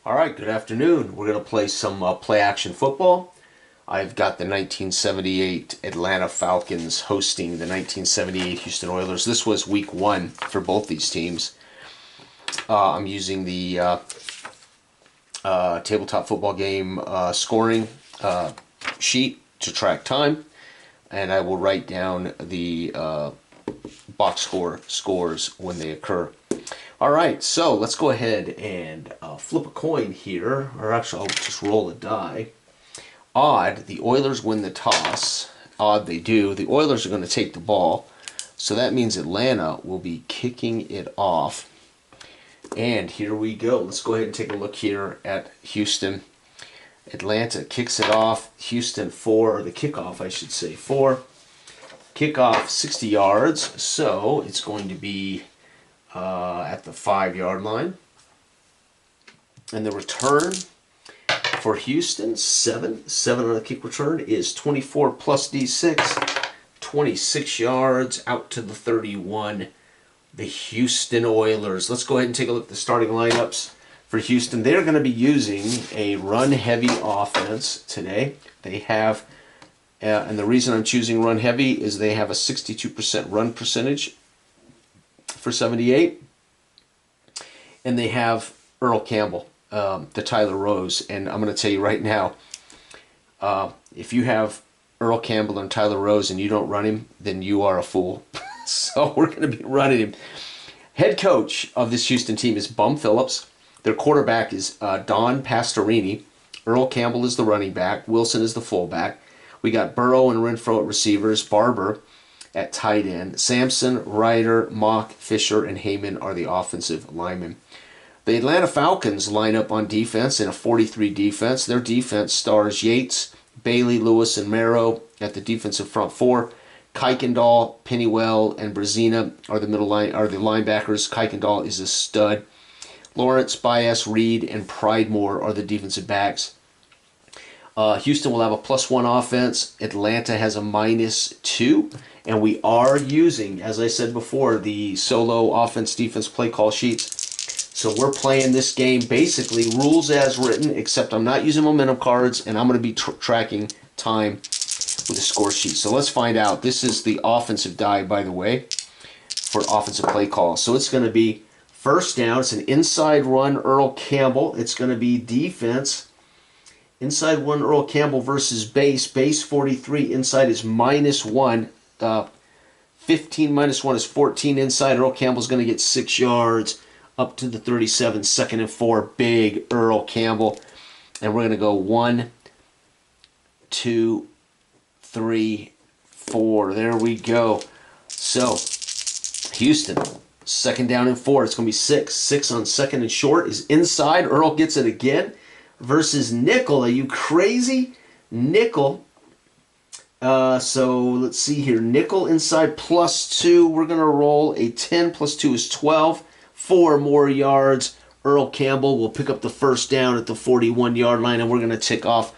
All right, good afternoon. We're going to play some play action football. I've got the 1978 Atlanta Falcons hosting the 1978 Houston Oilers. This was week one for both these teams. I'm using the tabletop football game scoring sheet to track time, and I will write down the box score scores when they occur. All right, so let's go ahead and flip a coin here, or actually I'll just roll a die. Odd, the Oilers win the toss. Odd, they do. The Oilers are going to take the ball, so that means Atlanta will be kicking it off. And here we go. Let's go ahead and take a look here at Houston. Atlanta kicks it off. Houston 4, or the kickoff, I should say, 4. Kickoff 60 yards, so it's going to be at the 5-yard line. And the return for Houston, 7 on the kick return, is 24 plus D6, 26 yards out to the 31. The Houston Oilers. Let's go ahead and take a look at the starting lineups for Houston. They're going to be using a run-heavy offense today. They have, and the reason I'm choosing run-heavy is they have a 62% run percentage for 78. And they have Earl Campbell, the Tyler Rose. And I'm going to tell you right now, if you have Earl Campbell and Tyler Rose and you don't run him, then you are a fool. So we're going to be running him. Head coach of this Houston team is Bum Phillips. Their quarterback is Don Pastorini. Earl Campbell is the running back. Wilson is the fullback. We got Burrow and Renfro at receivers. Barber at tight end. Sampson, Ryder, Mock, Fisher, and Heyman are the offensive linemen. The Atlanta Falcons line up on defense in a 43 defense. Their defense stars Yates, Bailey, Lewis, and Merrow at the defensive front four. Kuykendall, Pennywell, and Brazina are the linebackers. Kuykendall is a stud. Lawrence, Bias, Reed, and Pridemore are the defensive backs. Houston will have a +1 offense. Atlanta has a -2. And we are using, as I said before, the solo offense-defense play call sheets. So we're playing this game basically rules as written, except I'm not using momentum cards, and I'm going to be tracking time with a score sheet. So let's find out. This is the offensive die, by the way, for offensive play call. So it's going to be first down. It's an inside run, Earl Campbell. It's going to be defense. Inside one, Earl Campbell versus base. Base 43. Inside is -1. 15 -1 is 14 inside. Earl Campbell's going to get 6 yards up to the 37. 2nd and 4. Big Earl Campbell. And we're going to go 1, 2, 3, 4. There we go. So, Houston, 2nd down and 4. It's going to be 6. 6 on 2nd and short is inside. Earl gets it again versus nickel. Are you crazy? Nickel. So, let's see here. Nickel inside +2. We're going to roll a 10 + 2 is 12. 4 more yards. Earl Campbell will pick up the first down at the 41-yard line, and we're going to tick off.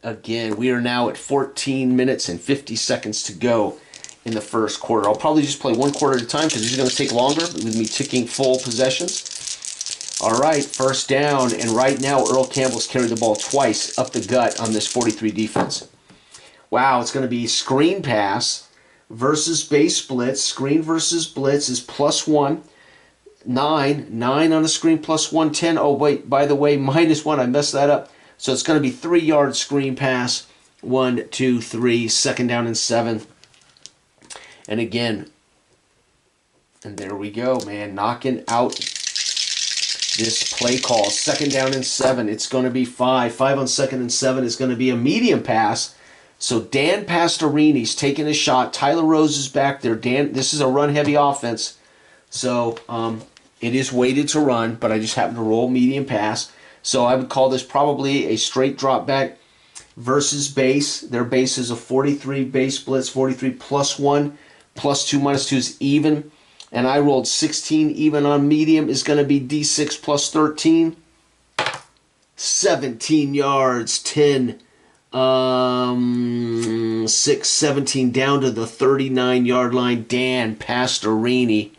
Again, we are now at 14 minutes and 50 seconds to go in the first quarter. I'll probably just play one quarter at a time because this is going to take longer with me ticking full possessions. All right, first down, and right now Earl Campbell's carried the ball twice up the gut on this 43 defense. Wow, it's going to be screen pass versus base blitz. Screen versus blitz is +1. 9 on the screen +1. 10. Oh, wait, by the way, -1. I messed that up. So it's going to be 3-yard screen pass. 1, 2, 3. 2nd down and 7. And again, and there we go, man. Knocking out this play call. 2nd down and 7. It's going to be 5. 5 on 2nd and 7 is going to be a medium pass. So Dan Pastorini's taking a shot. Tyler Rose is back there. This is a run-heavy offense. So it is weighted to run, but I just happen to roll medium pass. So I would call this probably a straight drop back versus base. Their base is a 43 base blitz, 43 +1, +2 -2 is even. And I rolled 16 even on medium is going to be D6 +13. 17 yards, 10, 6, 17 down to the 39-yard line. Dan Pastorini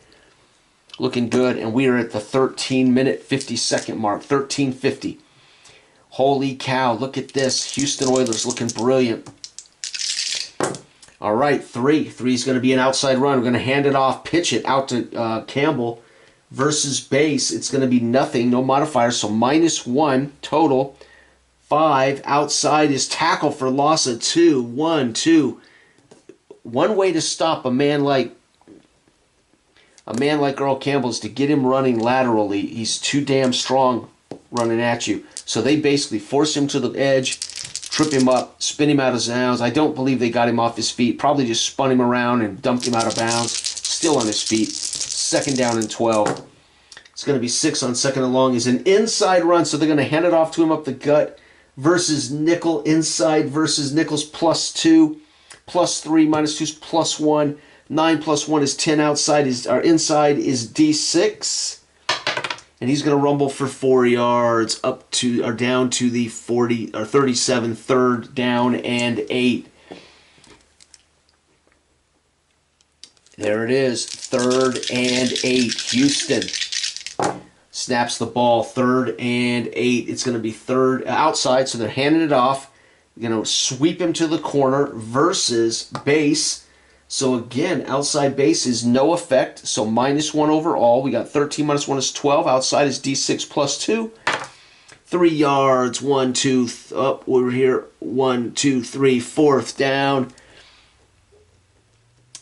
looking good. And we are at the 13-minute, 50-second mark, 13:50. Holy cow, look at this. Houston Oilers looking brilliant. All right, 3. 3 is going to be an outside run. We're going to hand it off, pitch it out to Campbell versus base. It's going to be nothing, no modifiers, so -1 total. 5 outside is tackle for loss of 2. 1, 2. One way to stop a man like Earl Campbell is to get him running laterally. He's too damn strong running at you. So they basically force him to the edge, trip him up, spin him out of bounds. I don't believe they got him off his feet. Probably just spun him around and dumped him out of bounds. Still on his feet. 2nd down and 12. It's going to be 6 on 2nd and long. Is an inside run, so they're going to hand it off to him up the gut versus nickel. Inside versus nickels +2, +3, -2 is +1. 9 + 1 is 10 outside. Our inside is D6. And he's going to rumble for 4 yards up to or down to the 40 or 37, 3rd down and 8. There it is, 3rd and 8. Houston snaps the ball, 3rd and 8. It's going to be 3rd outside, so they're handing it off. They're going to sweep him to the corner versus base. So again, outside base is no effect. So -1 overall. We got 13 -1 is 12. Outside is D6 +2. 3 yards. 1, 2. Up over here. 1, 2, 3. 4th down.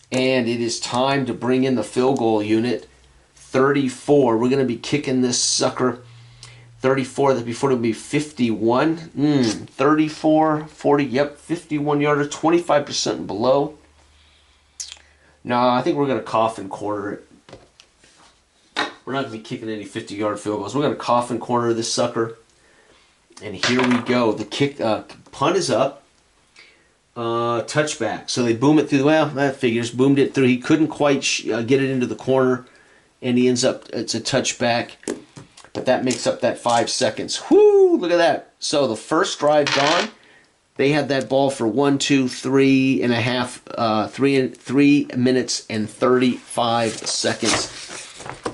And it is time to bring in the field goal unit. 34. We're going to be kicking this sucker. 34. That before it'll be 51. 34, 40. Yep, 51 yarder. 25% and below. No, I think we're going to coffin corner it. We're not going to be kicking any 50-yard field goals. We're going to coffin corner this sucker. And here we go. The kick punt is up. Touchback. So they boom it through. Well, that figures. Boomed it through. He couldn't quite get it into the corner. And he ends up, it's a touchback. But that makes up that 5 seconds. Whoo! Look at that. So the first drive gone. They had that ball for 1, 2, 3 and a half, 3 minutes and 35 seconds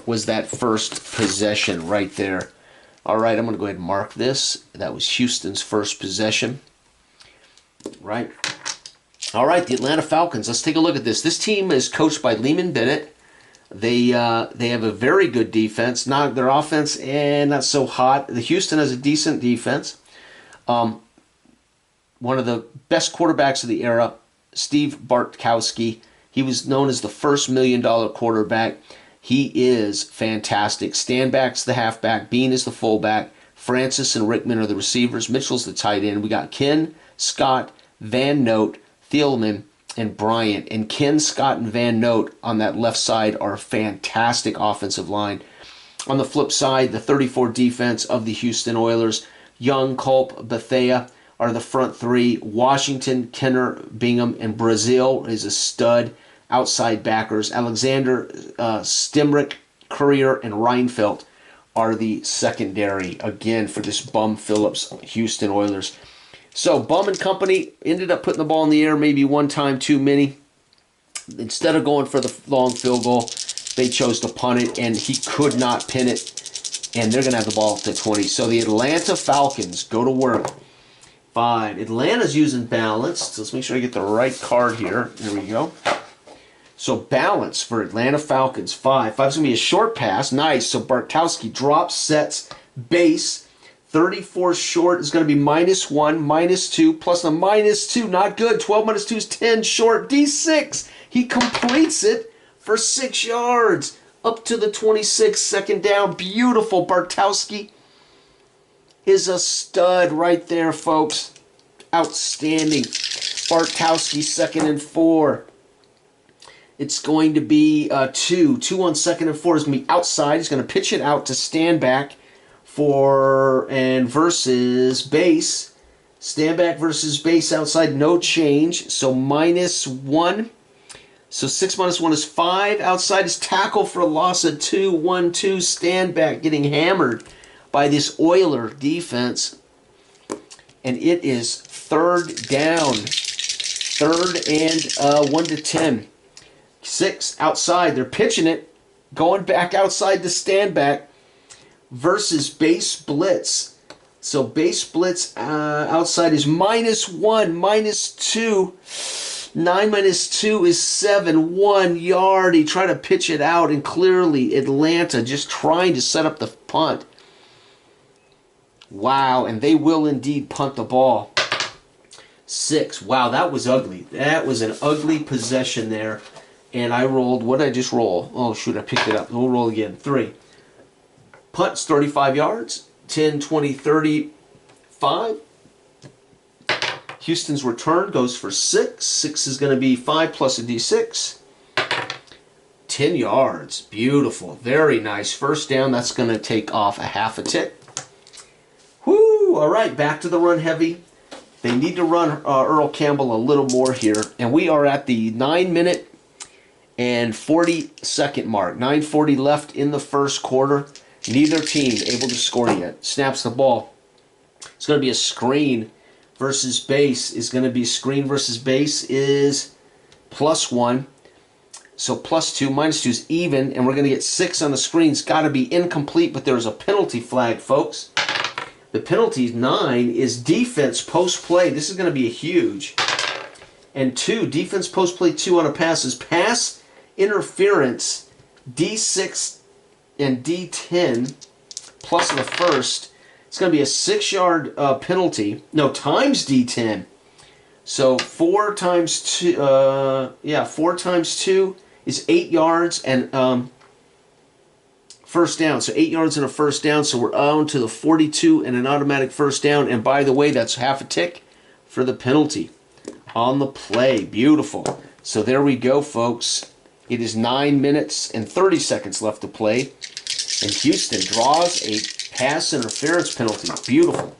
was that first possession right there. All right, I'm going to go ahead and mark this. That was Houston's first possession. Right. All right, the Atlanta Falcons. Let's take a look at this. This team is coached by Leeman Bennett. They have a very good defense. Not their offense, and not so hot. The Houston has a decent defense. One of the best quarterbacks of the era, Steve Bartkowski. He was known as the first $1 million quarterback. He is fantastic. Stanback's the halfback. Bean is the fullback. Francis and Rickman are the receivers. Mitchell's the tight end. We got Ken, Scott, Van Note, Thielman, and Bryant. And Ken, Scott, and Van Note on that left side are a fantastic offensive line. On the flip side, the 34 defense of the Houston Oilers, Young, Culp, Bethea, are the front 3. Washington, Kenner, Bingham, and Brazil is a stud. Outside backers. Alexander, Stimrick, Courier, and Reinfeldt are the secondary, again, for this Bum Phillips Houston Oilers. So Bum and company ended up putting the ball in the air maybe one time too many. Instead of going for the long field goal, they chose to punt it, and he could not pin it. And they're going to have the ball at the 20. So the Atlanta Falcons go to work. 5. Atlanta's using balance. So let's make sure I get the right card here. There we go. So balance for Atlanta Falcons. 5. 5's going to be a short pass. Nice. So Bartkowski drops, sets, base. 34 short is going to be -1, -2, plus a -2. Not good. 12 -2 is 10 short. D6. He completes it for 6 yards. Up to the 26, 2nd down. Beautiful. Bartkowski is a stud right there, folks. Outstanding. Bartkowski, 2nd and 4. It's going to be 2. 2 on 2nd and 4 is going to be outside. He's going to pitch it out to Stanback versus base. Stanback versus base outside, no change. So -1. So 6 -1 is 5. Outside is tackle for a loss of 2. 1, 2. Stanback getting hammered by this Oiler defense. And it is 3rd down. 3rd and 1 to 10. 6 outside. They're pitching it. going back outside the stand back versus base blitz. So base blitz outside is -1, -2. 9 minus 2 is 7. 1 yard. He tried to pitch it out, and clearly Atlanta just trying to set up the punt. Wow, and they will indeed punt the ball. 6. Wow, that was ugly. That was an ugly possession there. And I rolled, what did I just roll? Oh, shoot, I picked it up. We'll roll again. 3. Punt's 35 yards. 10, 20, 35. Houston's return goes for 6. 6 is going to be 5 plus a D6. 10 yards. Beautiful. Very nice. First down. That's going to take off a half a tick. Whoo! All right, back to the run heavy. They need to run Earl Campbell a little more here. And we are at the 9-minute and 40-second mark. 9:40 left in the first quarter. Neither team able to score yet. Snaps the ball. It's going to be a screen versus base. Is going to be screen versus base is +1. So +2, -2 is even, and we're going to get 6 on the screen. It's got to be incomplete, but there's a penalty flag, folks. The penalty 9 is defense post-play. This is going to be a huge. And 2, defense post-play 2 on a pass is pass interference D6 and D10 plus the first. It's going to be a 6-yard penalty. No, times D10. So 4 times 2, 4 times 2 is 8 yards and first down. So 8 yards and a first down. So we're on to the 42 and an automatic first down. And by the way, that's half a tick for the penalty on the play. Beautiful. So there we go, folks. It is 9 minutes and 30 seconds left to play. And Houston draws a pass interference penalty. Beautiful.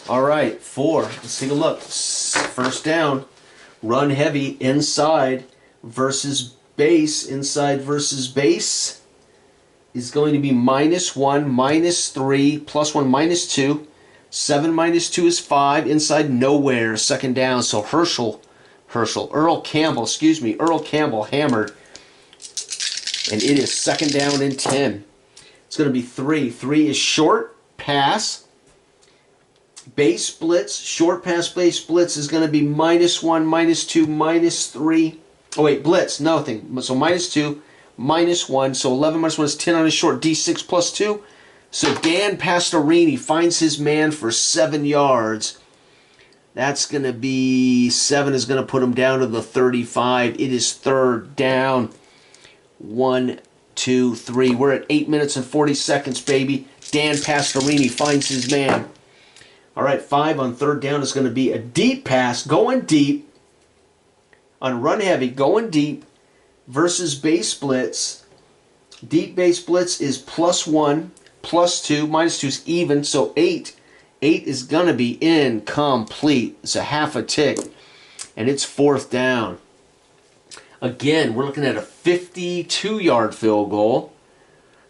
All right, 4. Let's take a look. First down. Run heavy inside versus base. Inside versus base is going to be -1, -3, +1, -2. 7 minus 2 is 5. Inside nowhere. Second down. So Earl Campbell hammered. And it is second down and 10. It's going to be 3. 3 is short pass. Base blitz. Short pass base blitz is going to be -1, -2, -3. Oh, wait, blitz. Nothing. So -2, -1. So 11 minus 1 is 10 on a short. D6 plus 2. So Dan Pastorini finds his man for 7 yards. That's going to be 7 is going to put him down to the 35. It is third down. 1, 2, 3. We're at 8 minutes and 40 seconds, baby. Dan Pastorini finds his man. All right, 5 on third down is going to be a deep pass, going deep. On run heavy, going deep versus base blitz. Deep base blitz is +1, +2, -2 is even, so 8. 8 is going to be incomplete. It's a half a tick, and it's fourth down. Again, we're looking at a 52-yard field goal.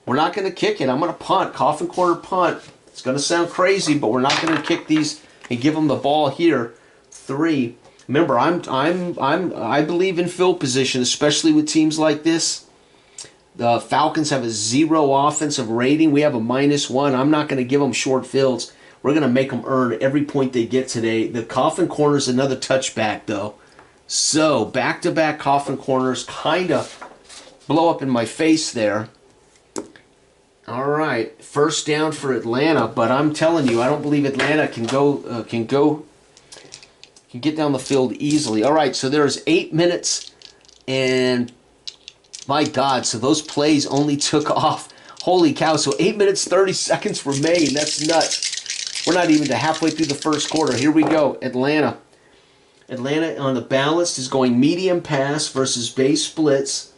We're not going to kick it. I'm going to punt, coffin corner punt. It's going to sound crazy, but we're not going to kick these and give them the ball here. 3. Remember, I believe in field position, especially with teams like this. The Falcons have a 0 offensive rating. We have a -1. I'm not going to give them short fields. We're going to make them earn every point they get today. The coffin corner is another touchback, though. So, back-to-back coffin corners kind of blow up in my face there. All right, first down for Atlanta, but I'm telling you, I don't believe Atlanta can get down the field easily. All right, so there's 8 minutes, and my God, so those plays only took off. Holy cow, so 8 minutes, 30 seconds remain. That's nuts. We're not even to halfway through the first quarter. Here we go, Atlanta. Atlanta on the balanced is going medium pass versus base blitz.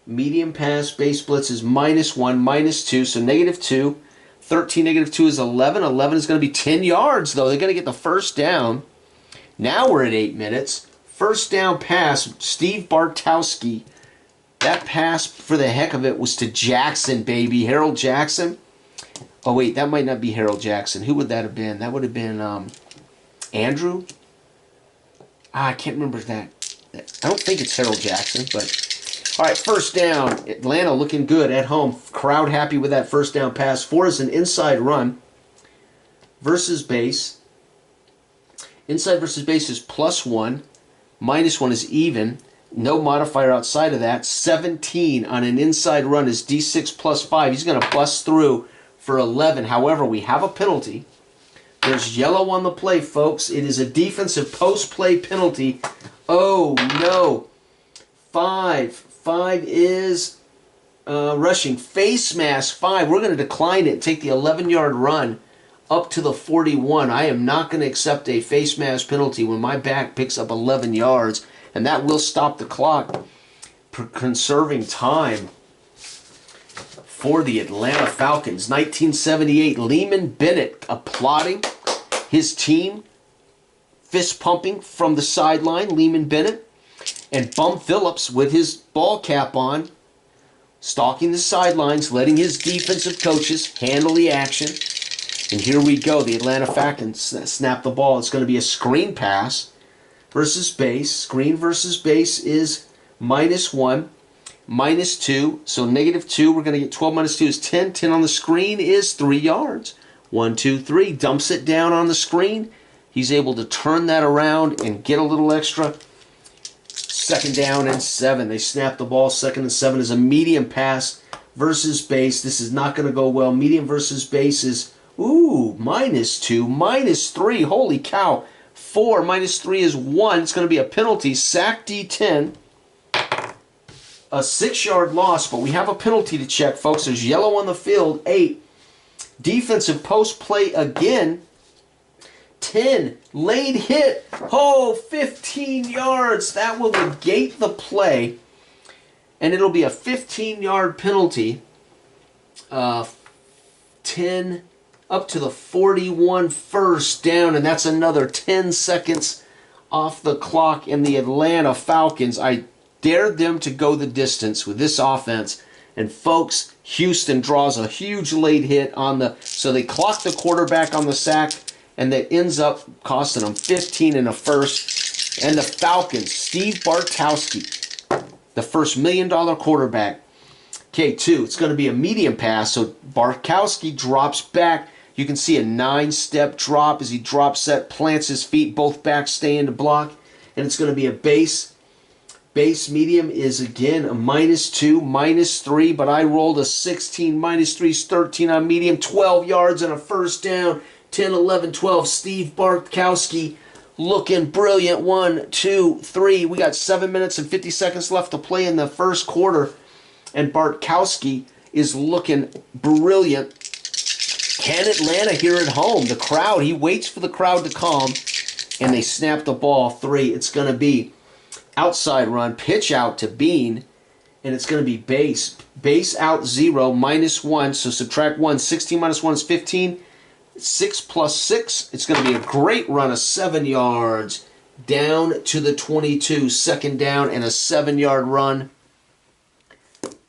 Medium pass, base blitz is -1, -2, so -2. 13, -2 is 11. 11 is going to be 10 yards, though. They're going to get the first down. Now we're at 8 minutes. First down pass, Steve Bartkowski. That pass, for the heck of it, was to Jackson, baby. Harold Jackson. Oh, wait, that might not be Harold Jackson. Who would that have been? That would have been Andrew? I can't remember that. I don't think it's Harold Jackson, but all right, first down. Atlanta looking good at home. Crowd happy with that first down pass. 4 is an inside run versus base. Inside versus base is +1. -1 is even. No modifier outside of that. 17 on an inside run is D6 +5. He's going to bust through for 11. However, we have a penalty. There's yellow on the play, folks. It is a defensive post-play penalty. Oh, no. 5. 5 is rushing. Face mask 5. We're going to decline it. Take the 11-yard run up to the 41. I am not going to accept a face mask penalty when my back picks up 11 yards. And that will stop the clock, conserving time for the Atlanta Falcons. 1978, Leeman Bennett applauding his team, fist pumping from the sideline, Leeman Bennett. And Bum Phillips with his ball cap on, stalking the sidelines, letting his defensive coaches handle the action. And here we go. The Atlanta Falcons snap the ball. It's going to be a screen pass versus base. Screen versus base is -1, -2. So -2, we're going to get 12 minus 2 is 10. 10 on the screen is 3 yards. 1, 2, 3. Dumps it down on the screen. He's able to turn that around and get a little extra. 2nd down and 7. They snap the ball. 2nd and 7 is a medium pass versus base. This is not going to go well. Medium versus base is, ooh, -2, -3. Holy cow. 4 -3 is 1. It's going to be a penalty. Sack D10. A 6-yard loss, but we have a penalty to check, folks. There's yellow on the field. 8. Defensive post play again. 10. Late hit. Oh, 15 yards. That will negate the play. And it'll be a 15-yard penalty. 10 up to the 41 first down, and that's another 10 seconds off the clock. In the Atlanta Falcons, I dared them to go the distance with this offense. And folks, Houston draws a huge late hit on the, so they clock the quarterback on the sack, and that ends up costing them 15 and a first. And the Falcons, Steve Bartkowski, the first $1 million quarterback. K2, it's going to be a medium pass, so Bartkowski drops back. You can see a 9-step drop as he drops set, plants his feet, both backs stay in the block, and it's going to be a base. Base medium is again a -2, -3, but I rolled a 16, -3 is 13 on medium, 12 yards and a first down, 10, 11, 12. Steve Bartkowski looking brilliant. 1, 2, 3. We got 7 minutes and 50 seconds left to play in the first quarter, and Bartkowski is looking brilliant. Can Atlanta here at home? The crowd, he waits for the crowd to calm, and they snap the ball. 3. It's going to be outside run, pitch out to Bean, and it's going to be base. Base out 0, -1, so subtract 1. 16 minus 1 is 15. 6 plus 6, it's going to be a great run of 7 yards down to the 22. 2nd down and a 7-yard run.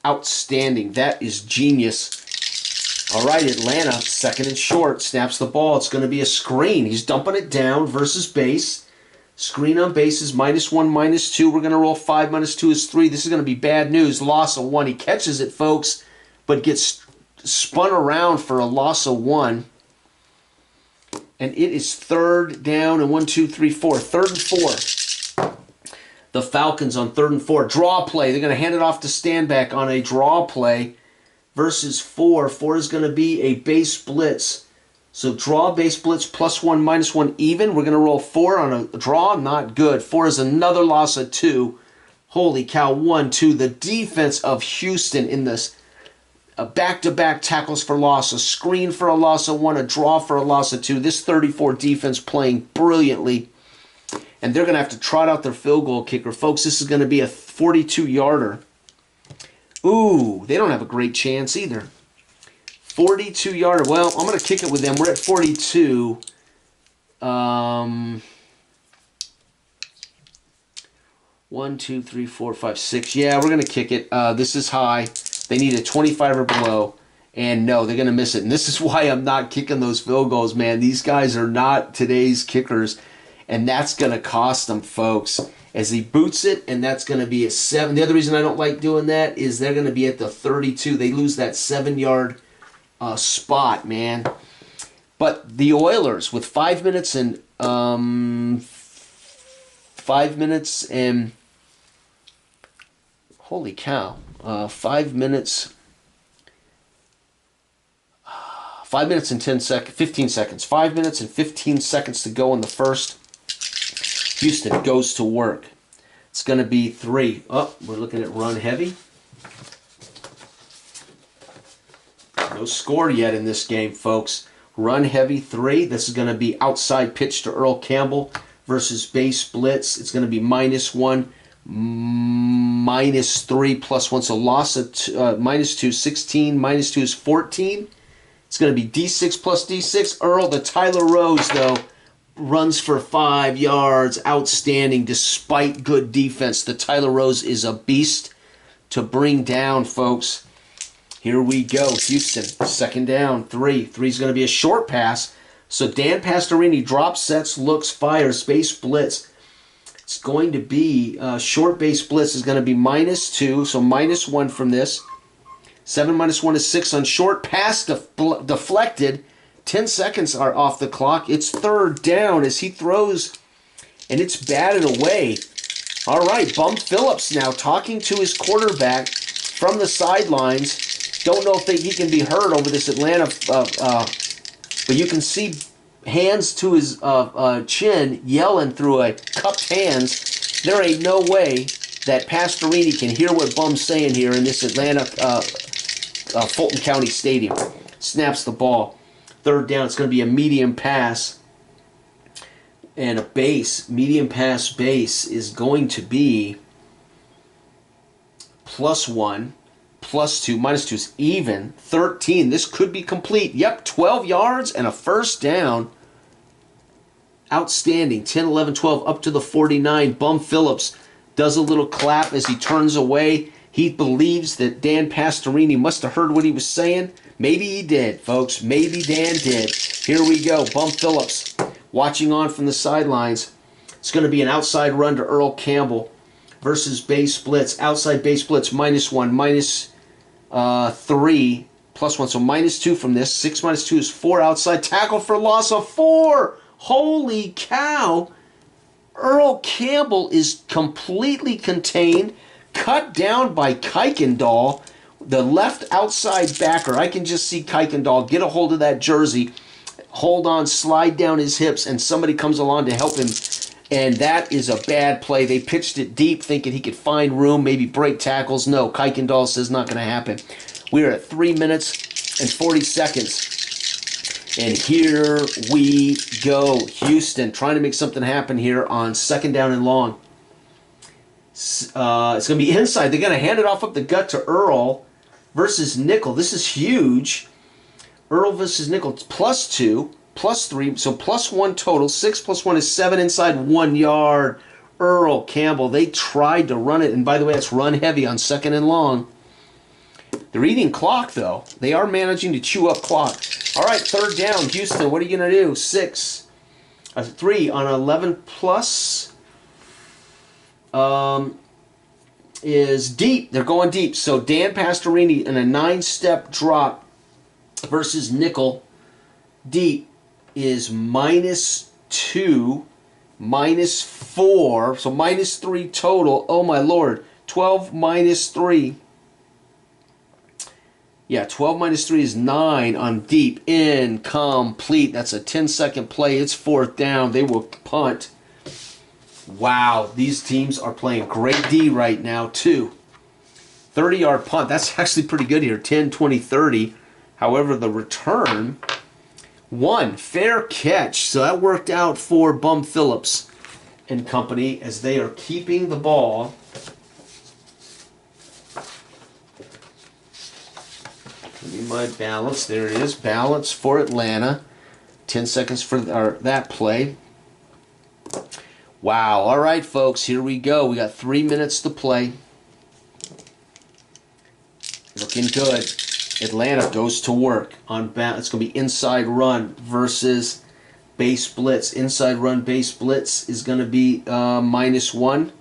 Outstanding. That is genius. All right, Atlanta, 2nd and short, snaps the ball. It's going to be a screen. He's dumping it down versus base. Screen on base is -1, -2. We're going to roll 5 minus 2 is 3. This is going to be bad news. Loss of 1. He catches it, folks, but gets spun around for a loss of 1. And it is 3rd down and 1, 2, 3, 4. 3rd and 4. The Falcons on 3rd and 4. Draw play. They're going to hand it off to Standback on a draw play versus 4. 4 is going to be a base blitz. So draw, base blitz, +1, -1, even. We're going to roll 4 on a draw. Not good. 4 is another loss of 2. Holy cow. 1, 2. The defense of Houston in this back-to-back tackles for loss, a screen for a loss of 1, a draw for a loss of 2. This 34 defense playing brilliantly. And they're going to have to trot out their field goal kicker. Folks, this is going to be a 42-yarder. Ooh, they don't have a great chance either. 42-yarder. Well, I'm going to kick it with them. We're at 42. 1, 2, 3, 4, 5, 6. Yeah, we're going to kick it. This is high. They need a 25 or below. And no, they're going to miss it. And this is why I'm not kicking those field goals, man. These guys are not today's kickers. And that's going to cost them, folks. as he boots it, and that's going to be a 7. The other reason I don't like doing that is they're going to be at the 32. They lose that 7-yard spot, man. But the Oilers with 5 minutes and 5 minutes and holy cow, 5 minutes. 5 minutes and 15 seconds. 5 minutes and 15 seconds to go in the first. Houston goes to work. It's going to be 3. Oh, we're looking at run heavy. No score yet in this game, folks. Run heavy 3. This is going to be outside pitch to Earl Campbell versus base blitz. It's going to be -1, -3, +1. So loss of -2, 16. -2 is 14. It's going to be D6 plus D6. Earl, the Tyler Rose, though, runs for 5 yards. Outstanding despite good defense. The Tyler Rose is a beast to bring down, folks. Here we go. Houston, 2nd down, 3. 3 is going to be a short pass. So Dan Pastorini drops, sets, looks, fires, base blitz. It's going to be short base blitz is going to be -2, so -1 from this. 7 -1 is 6 on short pass deflected. 10 seconds are off the clock. It's 3rd down as he throws, and it's batted away. All right, Bum Phillips now talking to his quarterback from the sidelines. Don't know if he can be heard over this Atlanta, but you can see hands to his chin yelling through a cupped hands. There ain't no way that Pastorini can hear what Bum's saying here in this Atlanta Fulton County Stadium. Snaps the ball. 3rd down. It's going to be a medium pass. And a base, medium pass base, is going to be +1, +2, -2 is even. 13. This could be complete. Yep, 12 yards and a 1st down. Outstanding. 10, 11, 12 up to the 49. Bum Phillips does a little clap as he turns away. He believes that Dan Pastorini must have heard what he was saying. Maybe he did, folks. Maybe Dan did. Here we go. Bum Phillips watching on from the sidelines. It's going to be an outside run to Earl Campbell versus base blitz. Outside base blitz, -1, -3, +1. So -2 from this. 6 -2 is 4. Outside tackle for loss of 4. Holy cow. Earl Campbell is completely contained. Cut down by Kuykendall, the left outside backer. I can just see Kuykendall get a hold of that jersey, hold on, slide down his hips, and somebody comes along to help him. And that is a bad play. They pitched it deep thinking he could find room, maybe break tackles. No, Kuykendall says not going to happen. We are at 3 minutes and 40 seconds. And here we go. Houston trying to make something happen here on 2nd down and long. It's going to be inside. They're going to hand it off up the gut to Earl versus Nickel. This is huge. Earl versus Nickel. It's +2, +3, so +1 total. 6 +1 is 7 inside 1 yard. Earl Campbell. They tried to run it. And by the way, it's run heavy on 2nd and long. They're eating clock, though. They are managing to chew up clock. All right, 3rd down. Houston, what are you going to do? 3 on 11 plus. Is deep. They're going deep. So Dan Pastorini in a 9-step drop versus Nickel deep is -2, -4, so -3 total. Oh my Lord. 12 -3. Yeah, 12 -3 is 9 on deep. Incomplete. That's a 10-second play. It's 4th down. They will punt. Wow, these teams are playing great D right now, too. 30-yard punt. That's actually pretty good here. 10, 20, 30. However, the return, 1. Fair catch. So that worked out for Bum Phillips and company as they are keeping the ball. Give me my balance. There it is. Balance for Atlanta. 10 seconds for that play. Wow. All right, folks. Here we go. We got 3 minutes to play. Looking good. Atlanta goes to work on balance. It's going to be inside run versus base blitz. Inside run base blitz is going to be -1.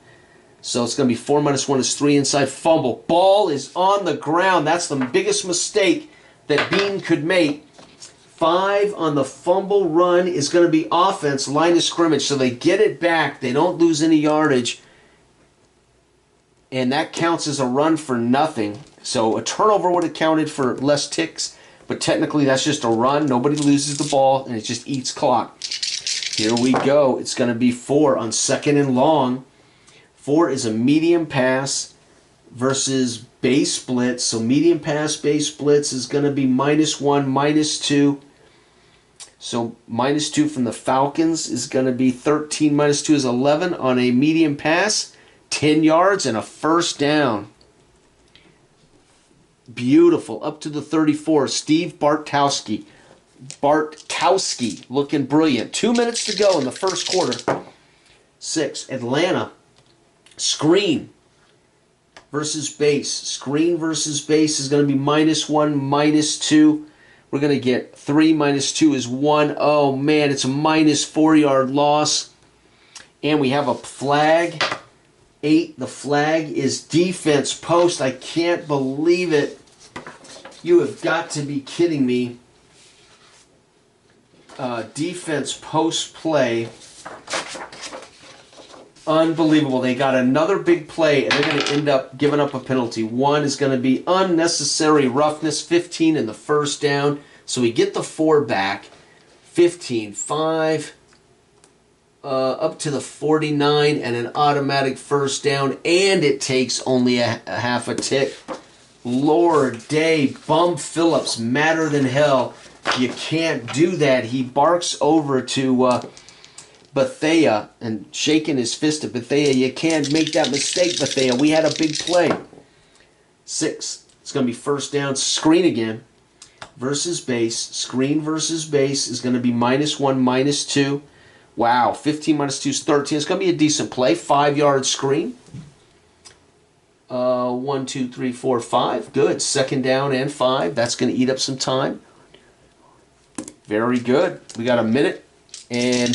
So it's going to be 4 minus 1 is 3 inside. Fumble. Ball is on the ground. That's the biggest mistake that Bean could make. 5 on the fumble run is going to be offense, line of scrimmage. So they get it back. They don't lose any yardage. And that counts as a run for nothing. So a turnover would have counted for less ticks. But technically that's just a run. Nobody loses the ball and it just eats clock. Here we go. It's going to be 4 on 2nd and long. 4 is a medium pass versus base blitz. So medium pass, base blitz is going to be -1, -2. So -2 from the Falcons is going to be 13 minus 2 is 11 on a medium pass. 10 yards and a first down. Beautiful. Up to the 34. Steve Bartkowski. Bartkowski looking brilliant. 2 minutes to go in the first quarter. 6. Atlanta. Screen versus base. Screen versus base is going to be -1, -2. We're going to get 3 minus 2 is 1. Oh, man, it's a -4 yard loss. And we have a flag. 8. The flag is defense post. I can't believe it. You have got to be kidding me. Defense post play. Unbelievable. They got another big play, and they're going to end up giving up a penalty. 1 is going to be unnecessary roughness. 15 in the first down. So we get the 4 back. 15, 5, up to the 49, and an automatic first down. And it takes only a half a tick. Lord Day, Bum Phillips, madder than hell. You can't do that. He barks over to Bethea and shaking his fist at Bethea. You can't make that mistake, Bethea. We had a big play. 6. It's going to be first down. Screen again. Versus base. Screen versus base is going to be -1, -2. Wow. 15 minus 2 is 13. It's going to be a decent play. 5 yard screen. 1, 2, 3, 4, 5. Good. Second down and 5. That's going to eat up some time. Very good. We got a minute and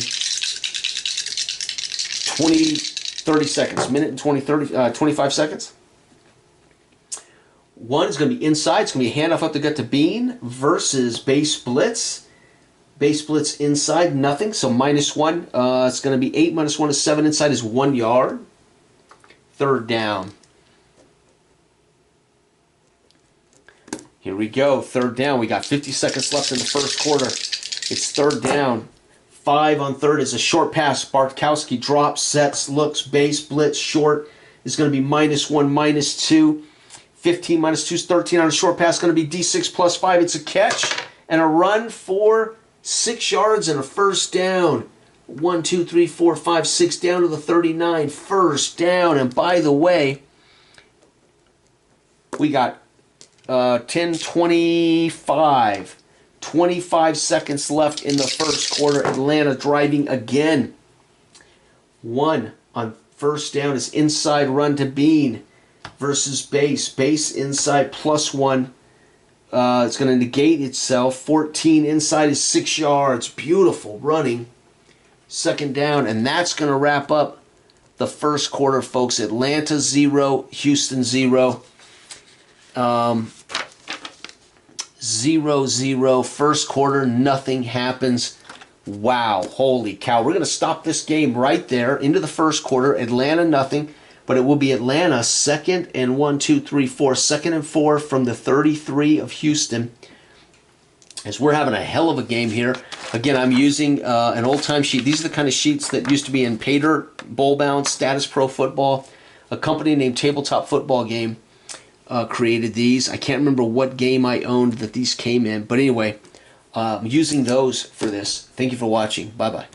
30 seconds. Minute and 25 seconds. 1 is going to be inside. It's going to be a handoff up the gut to Bean versus base blitz. Base blitz inside, nothing. So -1. It's going to be 8 minus 1 is 7. Inside is 1 yard. Third down. Here we go. Third down. We got 50 seconds left in the first quarter. It's third down. 5 on third is a short pass. Bartkowski drops, sets, looks, base, blitz, short is going to be -1, -2. 15 minus 2 is 13 on a short pass. Going to be D6 plus 5. It's a catch and a run for 6 yards and a first down. 1, 2, 3, 4, 5, 6 down to the 39. First down. And by the way, we got 10:25. 25 seconds left in the first quarter. Atlanta driving again. 1 on first down is inside run to Bean versus base. Base inside +1. It's going to negate itself. 14 inside is 6 yards. Beautiful running. Second down, and that's going to wrap up the first quarter, folks. Atlanta 0, Houston 0. 0-0. First quarter, nothing happens. Wow, holy cow. We're going to stop this game right there into the first quarter. Atlanta, nothing. But it will be Atlanta, 2nd and 1, 2, 3, 4. 2nd and 4 from the 33 of Houston. As we're having a hell of a game here. Again, I'm using an old-time sheet. These are the kind of sheets that used to be in Pater, Bowl Bound, Status Pro Football. A company named Tabletop Football Game created these. I can't remember what game I owned that these came in. But anyway, I'm using those for this. Thank you for watching. Bye-bye.